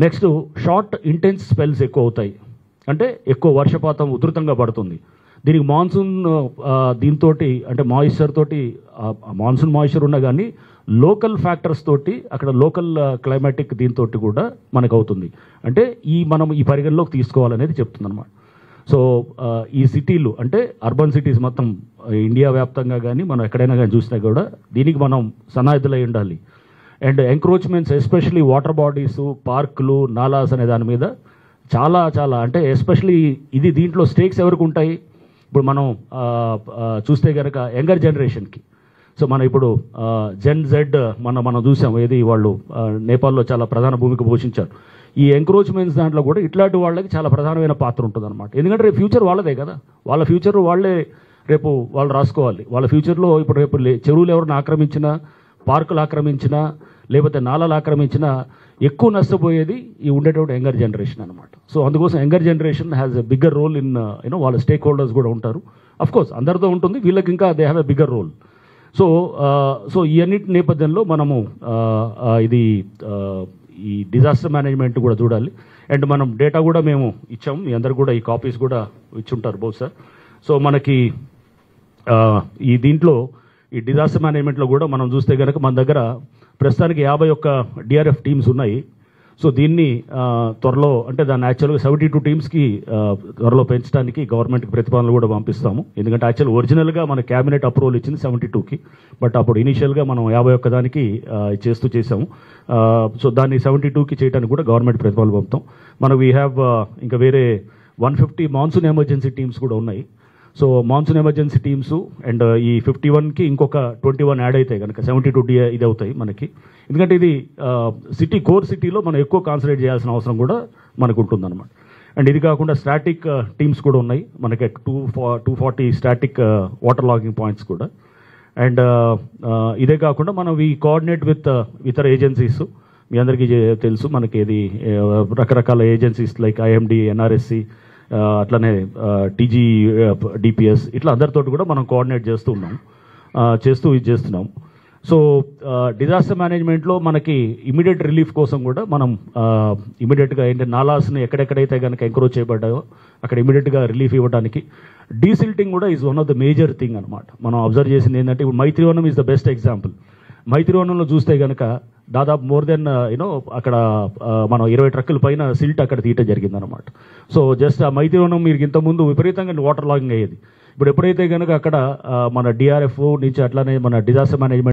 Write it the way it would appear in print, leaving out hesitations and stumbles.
Next short intense spells ఎక్కువ అవుతాయి, అంటే ఎక్కువ వర్షపాతం ఉధృతంగా పడుతుంది. దీనికి మాన్సూన్ దీంతో అంటే మాయిశ్చర్ తోటి మాన్సూన్ మాయిశ్చర్ ఉన్నా కానీ లోకల్ ఫ్యాక్టర్స్ తోటి అక్కడ లోకల్ క్లైమాటిక్ దీంతో కూడా మనకు అవుతుంది. అంటే మనం ఈ పరిగణలోకి తీసుకోవాలనేది చెప్తుంది అనమాట. సో ఈ సిటీలు అంటే అర్బన్ సిటీస్ మొత్తం ఇండియా వ్యాప్తంగా కానీ మనం ఎక్కడైనా కానీ చూసినా కూడా దీనికి మనం సన్నాహితులై ఉండాలి. And encroachments especially water bodies, పార్కులు, నాలాస్ అనే దాని మీద చాలా చాలా అంటే ఎస్పెషలీ ఇది దీంట్లో స్టేక్స్ ఎవరికి ఉంటాయి. ఇప్పుడు మనం చూస్తే కనుక యంగర్ జనరేషన్కి, సో మనం ఇప్పుడు జెన్ జెడ్ మనం చూసాం, ఏది వాళ్ళు నేపాల్లో చాలా ప్రధాన భూమిక పోషించారు. ఈ ఎంక్రోచ్మెంట్స్ దాంట్లో కూడా ఇట్లాంటి వాళ్ళకి చాలా ప్రధానమైన పాత్ర ఉంటుంది అనమాట. ఎందుకంటే రేపు ఫ్యూచర్ వాళ్ళదే కదా, వాళ్ళ ఫ్యూచర్ వాళ్ళే రేపు వాళ్ళు రాసుకోవాలి. వాళ్ళ ఫ్యూచర్లో ఇప్పుడు రేపు చెరువులు ఎవరిని ఆక్రమించినా, పార్కులు ఆక్రమించినా, లేకపోతే నాలాలు ఆక్రమించినా ఎక్కువ నష్టపోయేది ఈ ఉండేటువంటి యంగర్ జనరేషన్ అనమాట. సో అందుకోసం younger generation has a bigger role in వాళ్ళ స్టేక్ హోల్డర్స్ కూడా ఉంటారు. అఫ్ కోర్స్ అందరితో ఉంటుంది, వీళ్ళకి ఇంకా they have a bigger role. So ఈ అన్నిటి నేపథ్యంలో మనము ఈ డిజాస్టర్ మేనేజ్మెంట్ కూడా చూడాలి. అండ్ మనం డేటా కూడా మేము ఇచ్చాము, మీ అందరు కూడా ఈ కాపీస్ కూడా ఇచ్చుంటారు బహుశా. సో మనకి ఈ దీంట్లో ఈ డిజాస్టర్ మేనేజ్మెంట్లో కూడా మనం చూస్తే కనుక మన దగ్గర ప్రస్తుతానికి 51 డిఆర్ఎఫ్ టీమ్స్ ఉన్నాయి. సో దీన్ని త్వరలో అంటే దాన్ని యాక్చువల్గా 72 టీమ్స్కి త్వరలో పెంచడానికి గవర్నమెంట్కి ప్రతిపాదనలు కూడా పంపిస్తాము. ఎందుకంటే యాక్చువల్ ఒరిజినల్గా మన క్యాబినెట్ అప్రూవల్ ఇచ్చింది 72కి, బట్ అప్పుడు ఇనీషియల్గా మనం 51 దానికి చేసాము. సో దాన్ని 72కి చేయడానికి కూడా గవర్నమెంట్ ప్రతిపాదనలు పంపుతాం. మనకు వీ హ్యావ్ ఇంకా వేరే 150 మాన్సూన్ ఎమర్జెన్సీ టీమ్స్ కూడా ఉన్నాయి. So monsoon emergency teams and ఈ 51కి ఇంకొక 21 యాడ్ అయితే కనుక 72 ఇది అవుతాయి మనకి. ఎందుకంటే ఇది సిటీ కోర్ సిటీలో మనం ఎక్కువ కాన్సన్ట్రేట్ చేయాల్సిన అవసరం కూడా మనకు ఉంటుందన్నమాట. అండ్ ఇది కాకుండా స్టాటిక్ టీమ్స్ కూడా ఉన్నాయి మనకి, 240 స్టాటిక్ వాటర్ లాగింగ్ పాయింట్స్ కూడా. అండ్ ఇదే కాకుండా మనం ఈ కోఆర్డినేట్ విత్ ఇతర ఏజెన్సీస్, మీ అందరికీ తెలుసు మనకి ఇది రకరకాల ఏజెన్సీస్ లైక్ ఐఎండి, ఎన్ఆర్ఎస్సి, అట్లనే టీజీ, డిపిఎస్, ఇట్లా అందరితోటి కూడా మనం కోఆర్డినేట్ చేస్తున్నాం. సో డిజాస్టర్ మేనేజ్మెంట్లో మనకి ఇమీడియట్ రిలీఫ్ కోసం కూడా మనం ఇమీడియట్గా ఏంటంటే నాలాస్ని ఎక్కడెక్కడైతే కనుక ఎంక్రోచ్ చేయబడ్డాయో అక్కడ ఇమీడియట్గా రిలీఫ్ ఇవ్వడానికి డీసిల్టింగ్ కూడా is one of the major thing అనమాట. మనం అబ్జర్వ్ చేసింది ఏంటంటే ఇప్పుడు Maitrivanam is the best example. మైత్రివనంలో చూస్తే కనుక దాదాపు మోర్ దెన్ అక్కడ మనం 20 ట్రక్కుల పైన సిల్ట్ అక్కడ తీయటం జరిగిందనమాట. సో జస్ట్ ఆ మైత్రివనం మీరు ఇంతకుముందు విపరీతంగా వాటర్ లాగింగ్ అయ్యేది. ఇప్పుడు ఎప్పుడైతే కనుక అక్కడ మన డిఆర్ఎఫ్ నుంచి అట్లానే మన డిజాస్టర్ మేనేజ్మెంట్